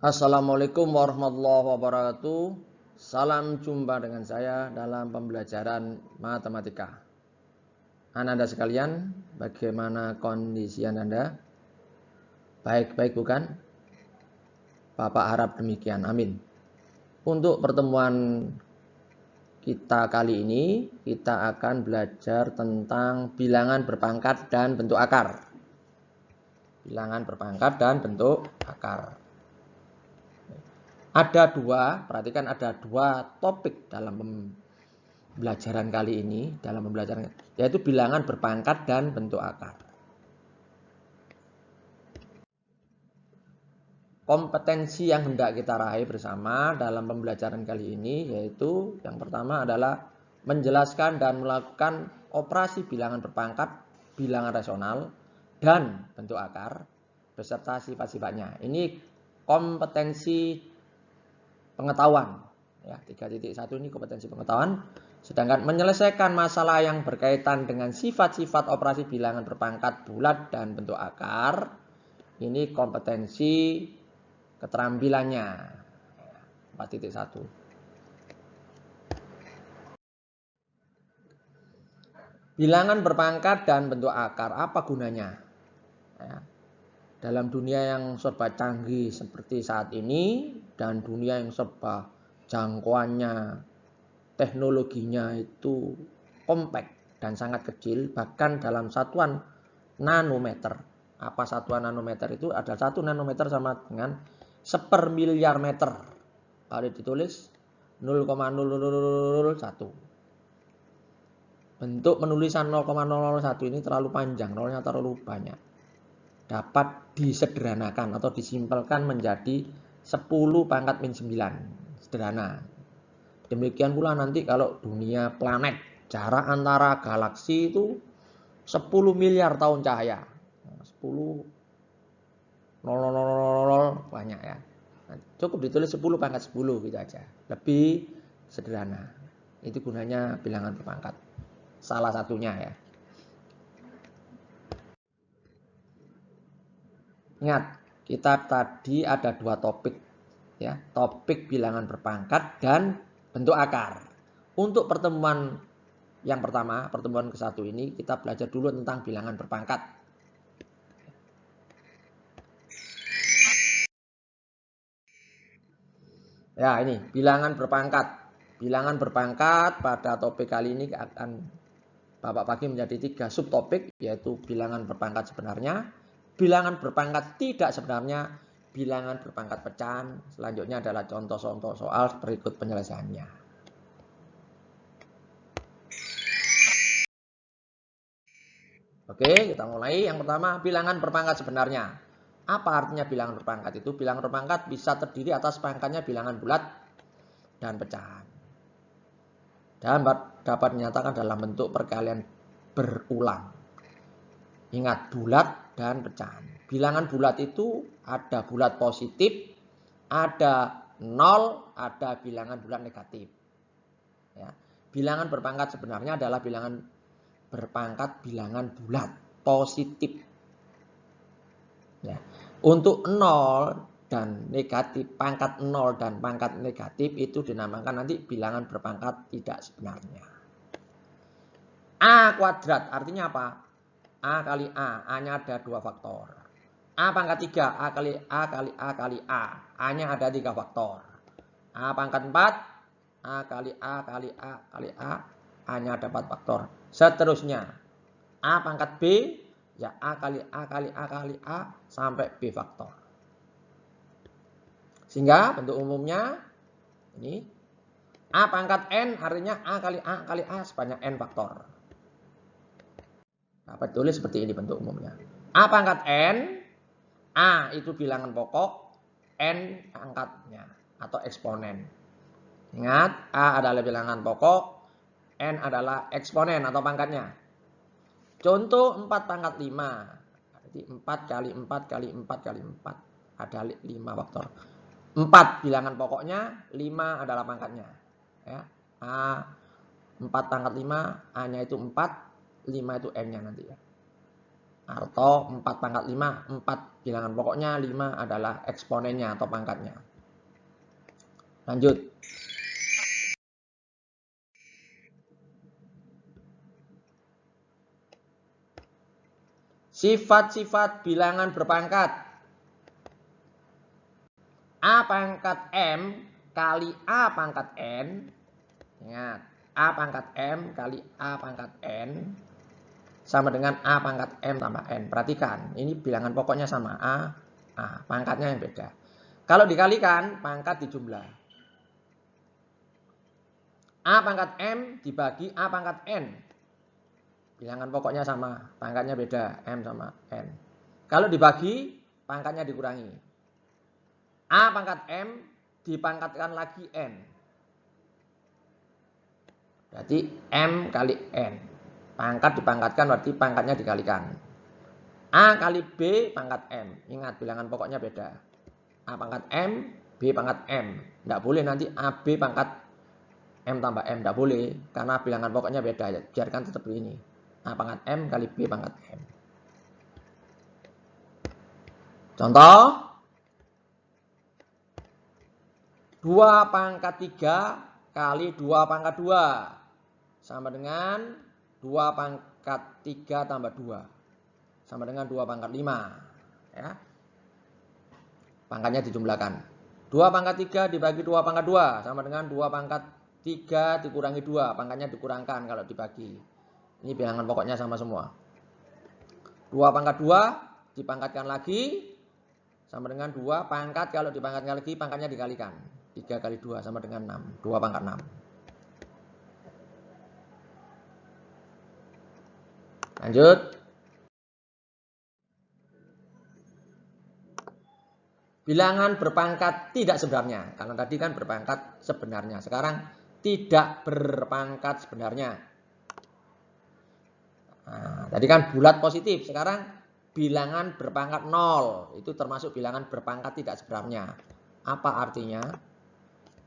Assalamualaikum warahmatullahi wabarakatuh. Salam jumpa dengan saya dalam pembelajaran matematika. Anak-anak sekalian, bagaimana kondisi Anda? Baik-baik bukan? Bapak harap demikian, amin. Untuk pertemuan kita kali ini, kita akan belajar tentang bilangan berpangkat dan bentuk akar. Bilangan berpangkat dan bentuk akar. Perhatikan ada dua topik dalam pembelajaran kali ini, yaitu bilangan berpangkat dan bentuk akar. Kompetensi yang hendak kita raih bersama dalam pembelajaran kali ini yaitu yang pertama adalah menjelaskan dan melakukan operasi bilangan berpangkat, bilangan rasional, dan bentuk akar beserta sifat-sifatnya. Ini kompetensi pengetahuan ya, 3.1 ini kompetensi pengetahuan. Sedangkan menyelesaikan masalah yang berkaitan dengan sifat-sifat operasi bilangan berpangkat, bulat, dan bentuk akar, ini kompetensi keterampilannya 4.1. Bilangan berpangkat dan bentuk akar, apa gunanya? Ya. Dalam dunia yang serba canggih seperti saat ini dan dunia yang serba jangkauannya, teknologinya itu kompak dan sangat kecil, bahkan dalam satuan nanometer. Apa satuan nanometer itu? Ada 1 nanometer sama dengan 1/1000.000.000 meter. Kalau ditulis 0,0001. Bentuk penulisan 0,001 ini terlalu panjang, nolnya terlalu banyak. Dapat disederhanakan atau disimpelkan menjadi 10⁻⁹. Sederhana. Demikian pula nanti kalau dunia planet, jarak antara galaksi itu 10 miliar tahun cahaya. 10 0,000 banyak ya. Nah, cukup ditulis 10⁻10 gitu aja. Lebih sederhana. Itu gunanya bilangan berpangkat. Salah satunya ya. Ingat, kita tadi ada dua topik ya, topik bilangan berpangkat dan bentuk akar. Untuk pertemuan yang pertama, pertemuan ke-1 ini kita belajar dulu tentang bilangan berpangkat. Ya, ini bilangan berpangkat. Bilangan berpangkat pada topik kali ini akan Bapak bagi menjadi 3 subtopik, yaitu bilangan berpangkat sebenarnya, bilangan berpangkat tidak sebenarnya, bilangan berpangkat pecahan. Selanjutnya adalah contoh-contoh soal berikut penyelesaiannya. Oke, kita mulai. Yang pertama, bilangan berpangkat sebenarnya. Apa artinya bilangan berpangkat itu? Bilangan berpangkat bisa terdiri atas pangkatnya bilangan bulat dan pecahan. Dan dapat dinyatakan dalam bentuk perkalian berulang. Ingat, bulat dan pecahan. Bilangan bulat itu ada bulat positif, ada 0, ada bilangan bulat negatif. Ya. Bilangan berpangkat sebenarnya adalah bilangan berpangkat bilangan bulat positif. Ya. Untuk 0 dan negatif, pangkat 0 dan pangkat negatif itu dinamakan nanti bilangan berpangkat tidak sebenarnya. A kuadrat artinya apa? A kali A, A-nya ada 2 faktor. A pangkat 3, A kali A kali A kali A, A-nya ada 3 faktor. A pangkat 4, A kali A kali A kali A, A-nya ada 4 faktor. Seterusnya, A pangkat B, ya A kali A kali A kali A sampai B faktor. Sehingga bentuk umumnya ini A pangkat N artinya A kali A kali A sebanyak N faktor. Dapat tulis seperti ini bentuk umumnya. A pangkat N, A itu bilangan pokok, N pangkatnya atau eksponen. Ingat, A adalah bilangan pokok, N adalah eksponen atau pangkatnya. Contoh 4 pangkat 5. Jadi 4 kali 4 kali 4 kali 4. Ada 5 faktor. 4 bilangan pokoknya, 5 adalah pangkatnya. Ya. A 4 pangkat 5, A-nya itu 4. 5 itu N-nya nanti ya. Atau 4 pangkat 5, 4 bilangan pokoknya, 5 adalah eksponennya atau pangkatnya. Lanjut. Sifat-sifat bilangan berpangkat. A pangkat M kali A pangkat N. Ingat, A pangkat M kali A pangkat N sama dengan A pangkat M tambah N. Perhatikan, ini bilangan pokoknya sama A, pangkatnya yang beda. Kalau dikalikan, pangkat dijumlah. A pangkat M dibagi A pangkat N. Bilangan pokoknya sama, pangkatnya beda, M sama N. Kalau dibagi, pangkatnya dikurangi. A pangkat M dipangkatkan lagi N. Berarti M kali N. Pangkat dipangkatkan berarti pangkatnya dikalikan. A kali B pangkat M. Ingat bilangan pokoknya beda. A pangkat M, B pangkat M. Tidak boleh nanti AB pangkat M tambah M. Tidak boleh. Karena bilangan pokoknya beda. Biarkan tetap ini. A pangkat M kali B pangkat M. Contoh. 2 pangkat 3 kali 2 pangkat 2. Sama dengan 2 pangkat 3 tambah 2. Sama dengan 2 pangkat 5. Ya. Pangkatnya dijumlahkan. 2 pangkat 3 dibagi 2 pangkat 2. Sama dengan 2 pangkat 3 dikurangi 2. Pangkatnya dikurangkan kalau dibagi. Ini bilangan pokoknya sama semua. 2 pangkat 2 dipangkatkan lagi. Sama dengan 2 pangkat kalau dipangkatkan lagi pangkatnya dikalikan. 3 kali 2 sama dengan 6. 2 pangkat 6. Lanjut. Bilangan berpangkat tidak sebenarnya. Karena tadi kan berpangkat sebenarnya. Sekarang tidak berpangkat sebenarnya. Nah, tadi kan bulat positif. Sekarang bilangan berpangkat 0. Itu termasuk bilangan berpangkat tidak sebenarnya. Apa artinya?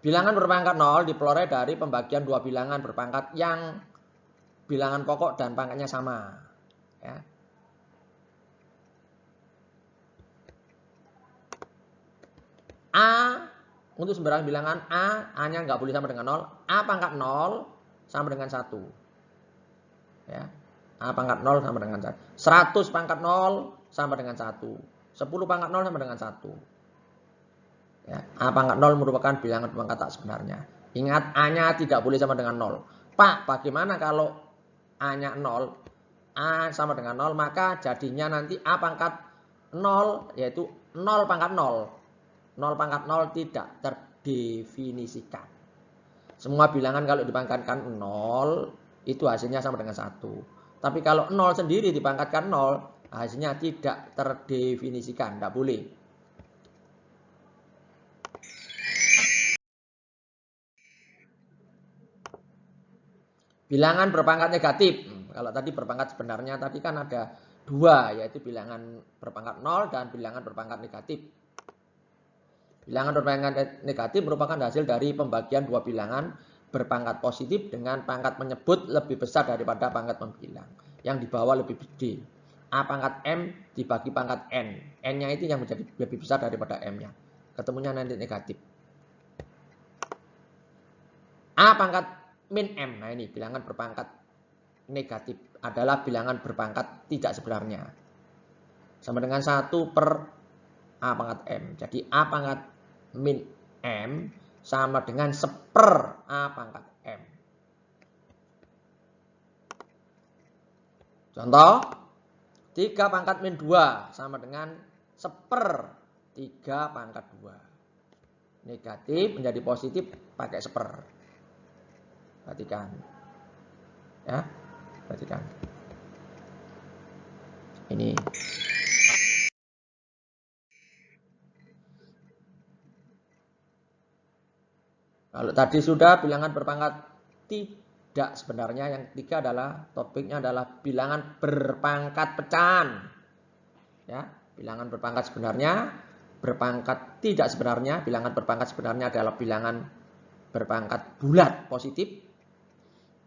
Bilangan berpangkat 0 diperoleh dari pembagian dua bilangan berpangkat yang bilangan pokok dan pangkatnya sama. Ya. A untuk sembarang bilangan A-nya nggak boleh sama dengan 0. A pangkat 0 sama dengan 1. Ya. A pangkat 0 sama dengan 1. 100 pangkat 0 sama dengan 1. 10 pangkat 0 sama dengan 1. Ya, A pangkat 0 merupakan bilangan berpangkat tak sebenarnya. Ingat, A-nya tidak boleh sama dengan 0. Pak, bagaimana kalau A-nya 0? A sama dengan 0, maka jadinya nanti A pangkat 0, yaitu 0 pangkat 0. 0 pangkat 0 tidak terdefinisikan. Semua bilangan kalau dipangkatkan 0, itu hasilnya sama dengan 1. Tapi kalau 0 sendiri dipangkatkan 0, hasilnya tidak terdefinisikan, tidak boleh. Bilangan berpangkat negatif. Kalau tadi berpangkat sebenarnya tadi kan ada 2, yaitu bilangan berpangkat 0 dan bilangan berpangkat negatif. Bilangan berpangkat negatif merupakan hasil dari pembagian dua bilangan berpangkat positif dengan pangkat menyebut lebih besar daripada pangkat membilang. Yang di bawah lebih gede. A pangkat M dibagi pangkat N. N-nya itu yang menjadi lebih besar daripada M-nya. Ketemunya nanti negatif. A pangkat min M. Nah ini bilangan berpangkat negatif adalah bilangan berpangkat tidak sebenarnya. Sama dengan 1 per A pangkat M. Jadi A pangkat min M sama dengan 1/, A pangkat M. Contoh, 3 pangkat min 2 sama dengan 1/, 3 pangkat 2. Negatif menjadi positif pakai 1/. Perhatikan. Ya, perhatikan. Ini. Kalau tadi sudah bilangan berpangkat tidak sebenarnya, yang ketiga adalah topiknya adalah bilangan berpangkat pecahan. Ya, bilangan berpangkat sebenarnya, berpangkat tidak sebenarnya. Bilangan berpangkat sebenarnya adalah bilangan berpangkat bulat positif.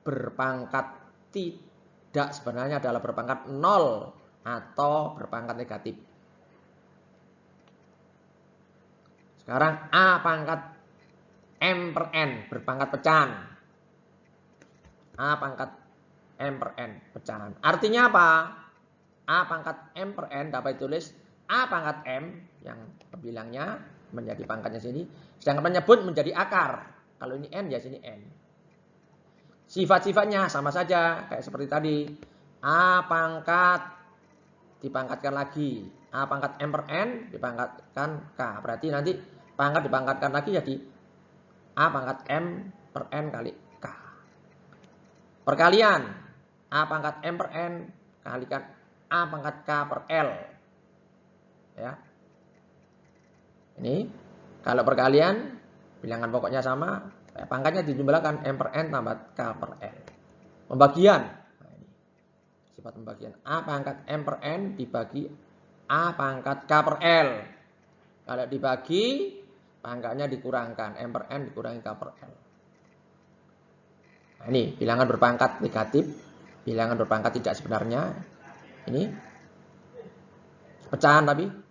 Berpangkat tidak sebenarnya adalah berpangkat 0 atau berpangkat negatif. Sekarang A pangkat M per N berpangkat pecahan. A pangkat M per N pecahan. Artinya apa? A pangkat M per N dapat ditulis A pangkat M yang bilangnya menjadi pangkatnya sini. Sedangkan penyebut menjadi akar. Kalau ini N ya sini N. Sifat-sifatnya sama saja kayak seperti tadi. A pangkat dipangkatkan lagi. A pangkat M per N dipangkatkan K. Berarti nanti pangkat dipangkatkan lagi jadi A pangkat M per N kali K. Perkalian. A pangkat M per N kalikan A pangkat K per L. Ya. Ini kalau perkalian bilangan pokoknya sama, pangkatnya dijumlahkan M per N tambah K per L. Pembagian. Nah, ini. Sifat pembagian. A pangkat M per N dibagi A pangkat K per L. Kalau dibagi, pangkatnya dikurangkan. M per N dikurangi K per L. Nah, ini bilangan berpangkat negatif. Bilangan berpangkat tidak sebenarnya. Ini. Pecahan tapi.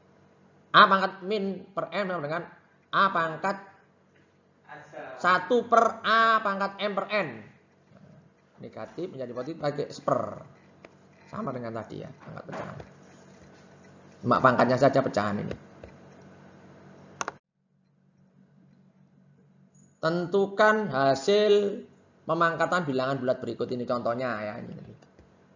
A pangkat min per M sama dengan A pangkat 1 per A pangkat M per N. Negatif menjadi positif pakai seper. Sama dengan tadi ya, pangkat pecahan. Cuma pangkatnya saja pecahan ini. Tentukan hasil pemangkatan bilangan bulat berikut ini contohnya ya. Ini.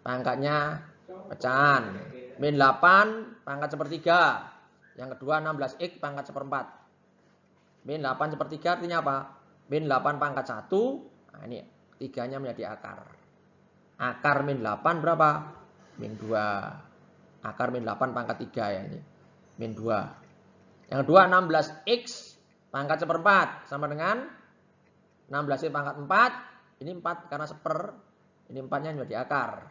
Pangkatnya pecahan. Min 8 pangkat sepertiga. Yang kedua 16X pangkat seperempat. Min 8 sepertiga artinya apa? Min 8 pangkat 1. Nah ini tiganya menjadi akar. Akar min 8 berapa? Min 2. Akar min 8 pangkat 3 ya ini. Min 2. Yang kedua 16X pangkat seperempat. Sama dengan 16X pangkat 4. Ini 4 karena seper. Ini 4-nya menjadi akar.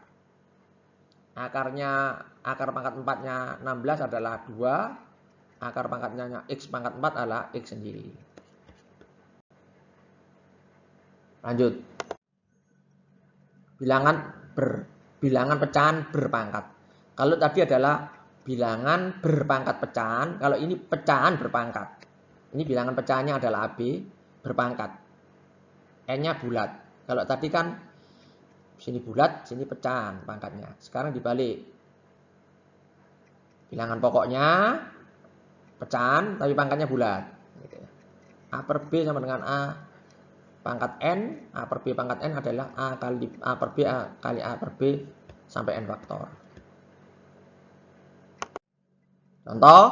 Akar pangkat 4-nya 16 adalah 2. Akar pangkatnya X pangkat 4 adalah X sendiri. Lanjut. Bilangan pecahan berpangkat. Kalau tadi adalah bilangan berpangkat pecahan, kalau ini pecahan berpangkat. Ini bilangan pecahannya adalah AB berpangkat. N-nya bulat. Kalau tadi kan sini bulat, sini pecahan pangkatnya. Sekarang dibalik. Bilangan pokoknya pecahan tapi pangkatnya bulat. A per B sama dengan A pangkat N. A per B pangkat N adalah A kali A per B kali A per B sampai N faktor. Contoh.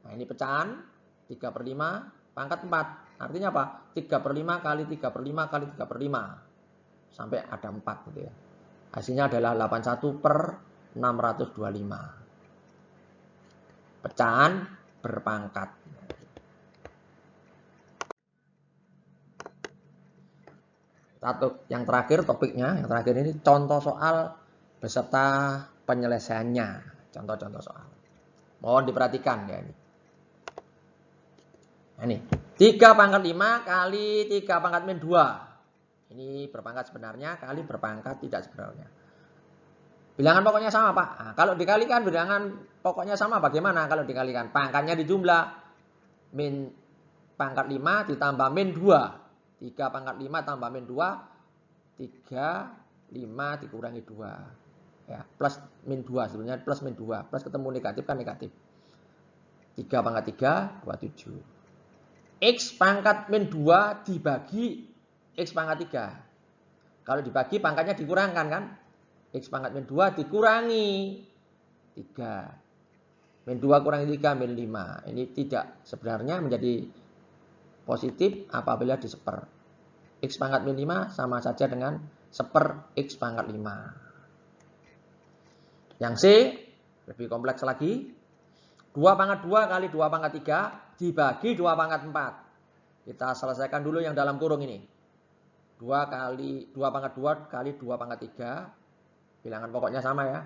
Nah ini pecahan 3 per 5 pangkat 4. Artinya apa? 3 per 5 kali 3 per 5 kali 3 per 5. Sampai ada 4 gitu ya. Hasilnya adalah 81 per 625. Pecahan berpangkat. Yang terakhir topiknya, yang terakhir ini contoh soal beserta penyelesaiannya. Contoh-contoh soal. Mohon diperhatikan ya ini. Nah, ini 3 pangkat 5 kali 3 pangkat min 2. Ini berpangkat sebenarnya kali berpangkat tidak sebenarnya. Bilangan pokoknya sama Pak. Nah, kalau dikalikan bilangan pokoknya sama bagaimana kalau dikalikan? Pangkatnya dijumlah. Min pangkat 5 ditambah min 2. 3 pangkat 5 tambah min 2. 3, 5 dikurangi 2. Ya, plus min 2 sebenarnya plus min 2. Plus ketemu negatif kan negatif. 3 pangkat 3, 27. X pangkat min 2 dibagi X pangkat 3. Kalau dibagi pangkatnya dikurangkan kan? X pangkat min 2 dikurangi 3. Min 2 kurangi 3, min 5. Ini tidak sebenarnya menjadi positif apabila diseper. X pangkat min 5 sama saja dengan seper X pangkat 5. Yang C lebih kompleks lagi. 2 pangkat 2 kali 2 pangkat 3 dibagi 2 pangkat 4. Kita selesaikan dulu yang dalam kurung ini. 2 pangkat 2 kali 2 pangkat 3. Bilangan pokoknya sama ya.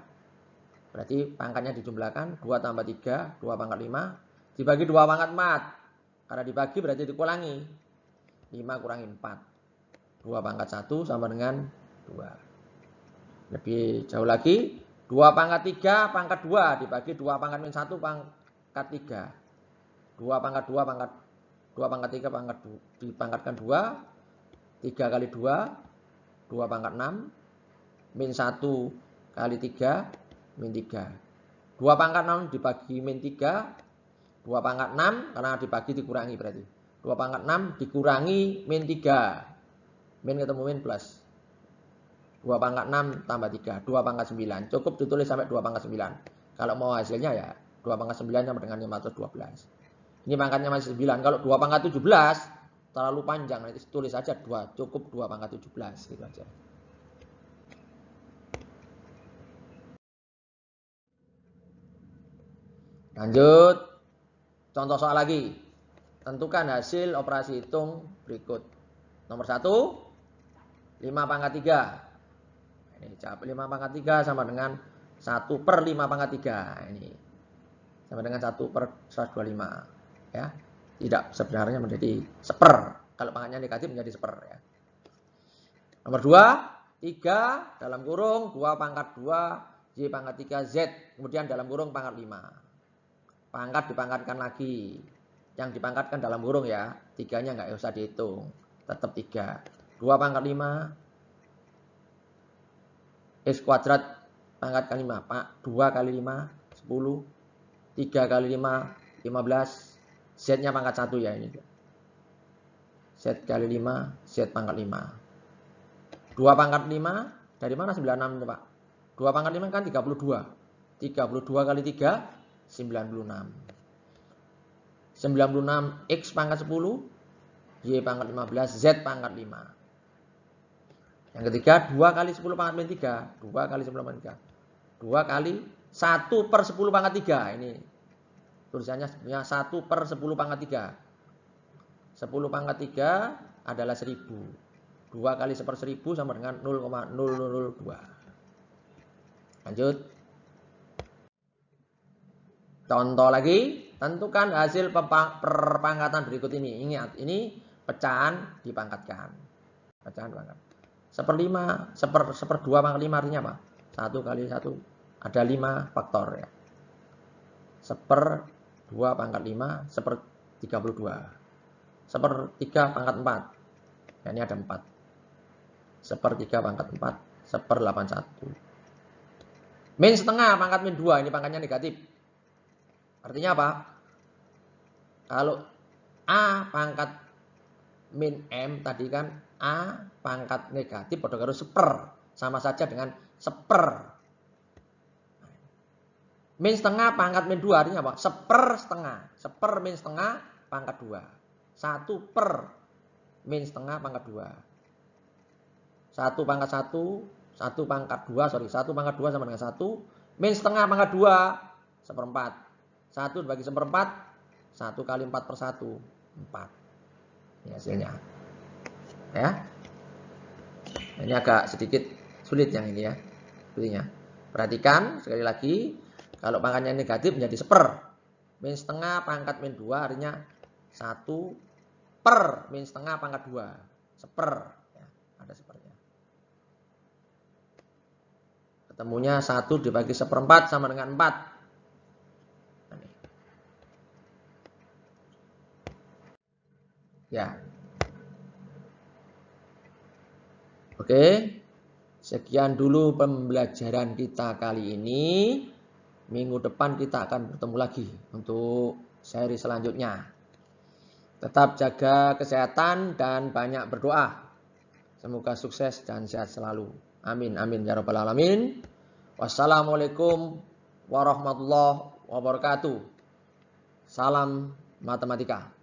Berarti pangkatnya dijumlahkan 2 tambah 3, 2 pangkat 5. Dibagi 2 pangkat 4. Karena dibagi berarti dikurangi. 5 kurangi 4. 2 pangkat 1 sama dengan 2. Lebih jauh lagi. 2 pangkat 3 pangkat 2 dibagi 2 pangkat min 1 pangkat 3. 2 pangkat 2 pangkat 2 pangkat 3 pangkat 2 dipangkatkan 2. 3 kali 2 2 pangkat 6 min 1 kali 3 min 3. 2 pangkat 6 dibagi min 3. 2 pangkat 6 karena dibagi dikurangi berarti. 2 pangkat 6 dikurangi min 3. Min ketemu min plus. 2 pangkat 6 tambah 3. 2 pangkat 9. Cukup ditulis sampai 2 pangkat 9. Kalau mau hasilnya ya 2 pangkat 9 sama dengan 512. Ini pangkatnya masih 9. Kalau 2 pangkat 17 terlalu panjang. Nanti tulis saja 2. Cukup 2 pangkat 17. Gitu aja. Lanjut. Contoh soal lagi. Tentukan hasil operasi hitung berikut. Nomor 1. 5 pangkat 3. Ini jawab 5 pangkat 3 sama dengan 1 per 5 pangkat 3. Ini sama dengan 1 per 125. Ya. Tidak sebenarnya menjadi seper. Kalau pangkatnya negatif menjadi seper. Ya. Nomor 2. 3 dalam kurung 2 pangkat 2 Y pangkat 3 Z. Kemudian dalam kurung pangkat 5. Pangkat dipangkatkan lagi. Yang dipangkatkan dalam kurung ya. 3-nya nggak usah dihitung. Tetap 3. 2 pangkat 5. X kuadrat pangkat kali 5. Pak, 2 kali 5, 10. 3 kali 5, 15. Z-nya pangkat 1 ya ini. Z kali 5, Z pangkat 5. 2 pangkat 5, dari mana 96 itu Pak? 2 pangkat 5 kan 32. 32 kali 3, 96. 96 X pangkat 10, Y pangkat 15, Z pangkat 5. Yang ketiga 2 kali 10 pangkat min 3. 2 kali 10 pangkat 3. 2 kali 1 per 10 pangkat 3. Ini tulisannya sebenarnya 1 per 10 pangkat 3. 10 pangkat 3 adalah 1000. 2 kali 1 per 1000 sama dengan 0,0002. Lanjut. Contoh lagi. Tentukan hasil perpangkatan berikut ini. Ingat, ini pecahan dipangkatkan. Pecahan dipangkatkan. 1/5, 1/2 pangkat 5 artinya apa? 1 kali 1 ada 5 faktor ya. 1/2 pangkat 5 1/32. 1/3 pangkat 4. Ya, ini ada 4. 1/3 pangkat 4 1/81. Min setengah pangkat min 2, ini pangkatnya negatif. Artinya apa? Kalau A pangkat min M tadi kan A pangkat negatif pada karo seper. Sama saja dengan seper. Min setengah pangkat min 2 artinya apa? Seper setengah. Seper min setengah pangkat 2. 1 per min setengah pangkat 2. 1 pangkat 1. 1 pangkat 2. Sorry. 1 pangkat 2 sama dengan 1. Min setengah pangkat 2. 1/4. 1 dibagi 1/4. 1 kali 4 per 1. 4. Ini hasilnya. Ya. Ini agak sedikit sulit yang ini ya. Sulitnya. Perhatikan sekali lagi. Kalau pangkatnya negatif menjadi seper. Min setengah pangkat min 2 artinya 1 per min setengah pangkat 2. Seper. Ya, ada sepernya. Ketemunya 1 dibagi 1/4 sama dengan 4. Ini. Ya. Oke, sekian dulu pembelajaran kita kali ini. Minggu depan kita akan bertemu lagi untuk seri selanjutnya. Tetap jaga kesehatan dan banyak berdoa. Semoga sukses dan sehat selalu. Amin, amin, ya rabbal alamin. Wassalamualaikum warahmatullahi wabarakatuh. Salam matematika.